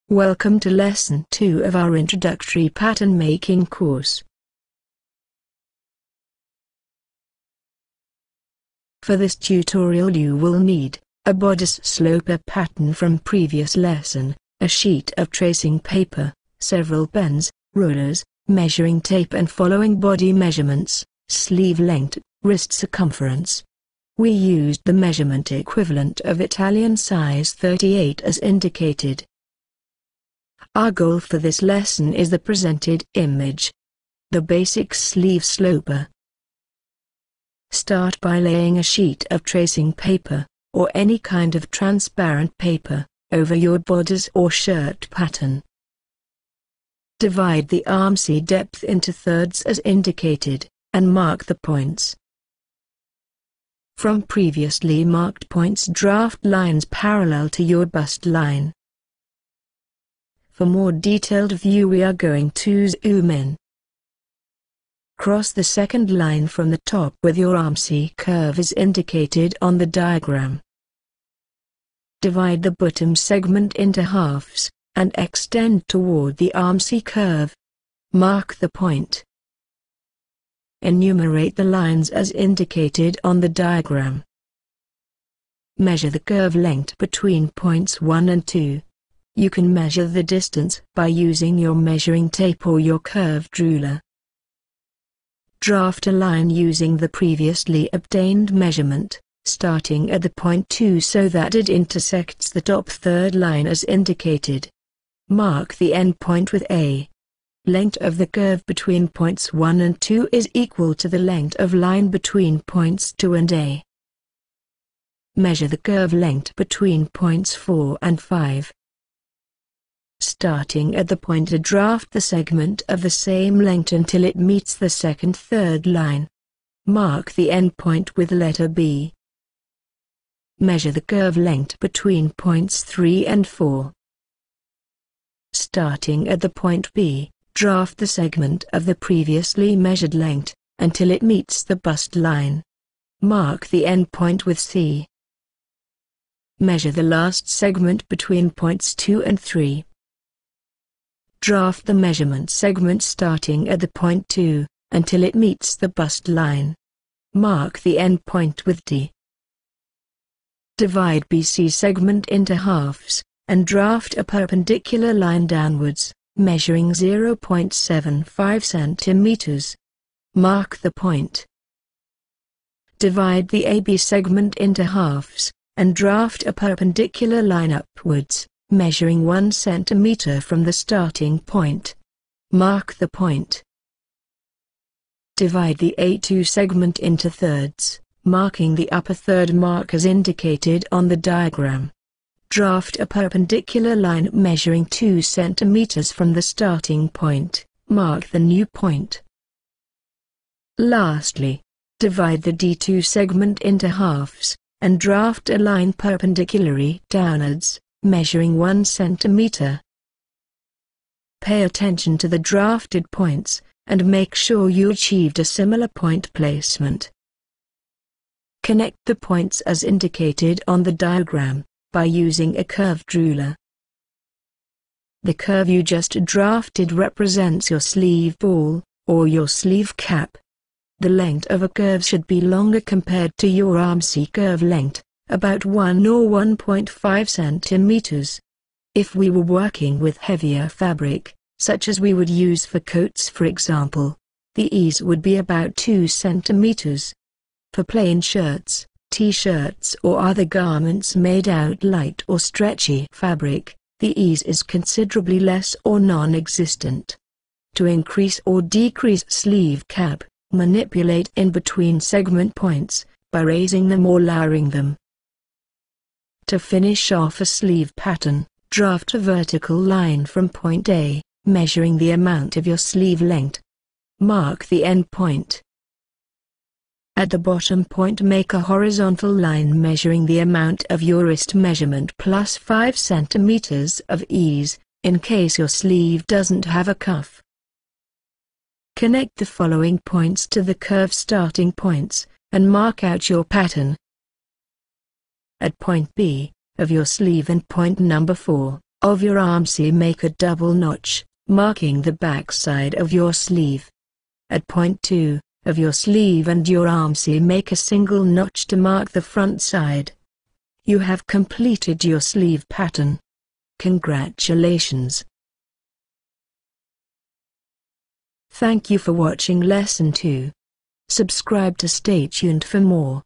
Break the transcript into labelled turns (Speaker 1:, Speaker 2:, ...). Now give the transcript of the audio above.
Speaker 1: Welcome to Lesson 2 of our Introductory Pattern Making course. For this tutorial you will need a bodice sloper pattern from previous lesson, a sheet of tracing paper, several pens, rulers, measuring tape and following body measurements, sleeve length, wrist circumference. We used the measurement equivalent of Italian size 38 as indicated. Our goal for this lesson is the presented image. The basic sleeve sloper. Start by laying a sheet of tracing paper, or any kind of transparent paper, over your bodice or shirt pattern. Divide the armscye depth into thirds as indicated, and mark the points. From previously marked points draft lines parallel to your bust line. For more detailed view we are going to zoom in. Cross the second line from the top with your armscye curve as indicated on the diagram. Divide the bottom segment into halves, and extend toward the armscye curve. Mark the point. Enumerate the lines as indicated on the diagram. Measure the curve length between points 1 and 2. You can measure the distance by using your measuring tape or your curved ruler. Draft a line using the previously obtained measurement, starting at the point 2 so that it intersects the top third line as indicated. Mark the end point with A. Length of the curve between points 1 and 2 is equal to the length of line between points 2 and A. Measure the curve length between points 4 and 5. Starting at the point A, draft the segment of the same length until it meets the second third line. Mark the end point with letter B. Measure the curve length between points 3 and 4. Starting at the point B, draft the segment of the previously measured length, until it meets the bust line. Mark the end point with C. Measure the last segment between points 2 and 3. Draft the measurement segment starting at the point 2, until it meets the bust line. Mark the end point with D. Divide BC segment into halves, and draft a perpendicular line downwards, measuring 0.75 centimeters. Mark the point. Divide the AB segment into halves, and draft a perpendicular line upwards, measuring 1 centimeter from the starting point. Mark the point. Divide the A2 segment into thirds, marking the upper third mark as indicated on the diagram. Draft a perpendicular line measuring 2 centimeters from the starting point. Mark the new point. Lastly, divide the D2 segment into halves, and draft a line perpendicularly downwards, measuring 1 centimeter. Pay attention to the drafted points, and make sure you achieved a similar point placement. Connect the points as indicated on the diagram, by using a curved ruler. The curve you just drafted represents your sleeve ball, or your sleeve cap. The length of a curve should be longer compared to your armscye curve length, about 1 or 1.5 centimeters. If we were working with heavier fabric, such as we would use for coats for example, the ease would be about 2 centimeters. For plain shirts, t-shirts or other garments made out light or stretchy fabric, the ease is considerably less or non-existent. To increase or decrease sleeve cap, manipulate in between segment points, by raising them or lowering them. To finish off a sleeve pattern, draft a vertical line from point A, measuring the amount of your sleeve length. Mark the end point. At the bottom point make a horizontal line measuring the amount of your wrist measurement plus 5 centimeters of ease, in case your sleeve doesn't have a cuff. Connect the following points to the curve starting points, and mark out your pattern. At point B, of your sleeve and point number 4, of your arm C, make a double notch, marking the back side of your sleeve. At point 2 of your sleeve and your arm C, make a single notch to mark the front side. You have completed your sleeve pattern. Congratulations! Thank you for watching lesson 2. Subscribe to stay tuned for more.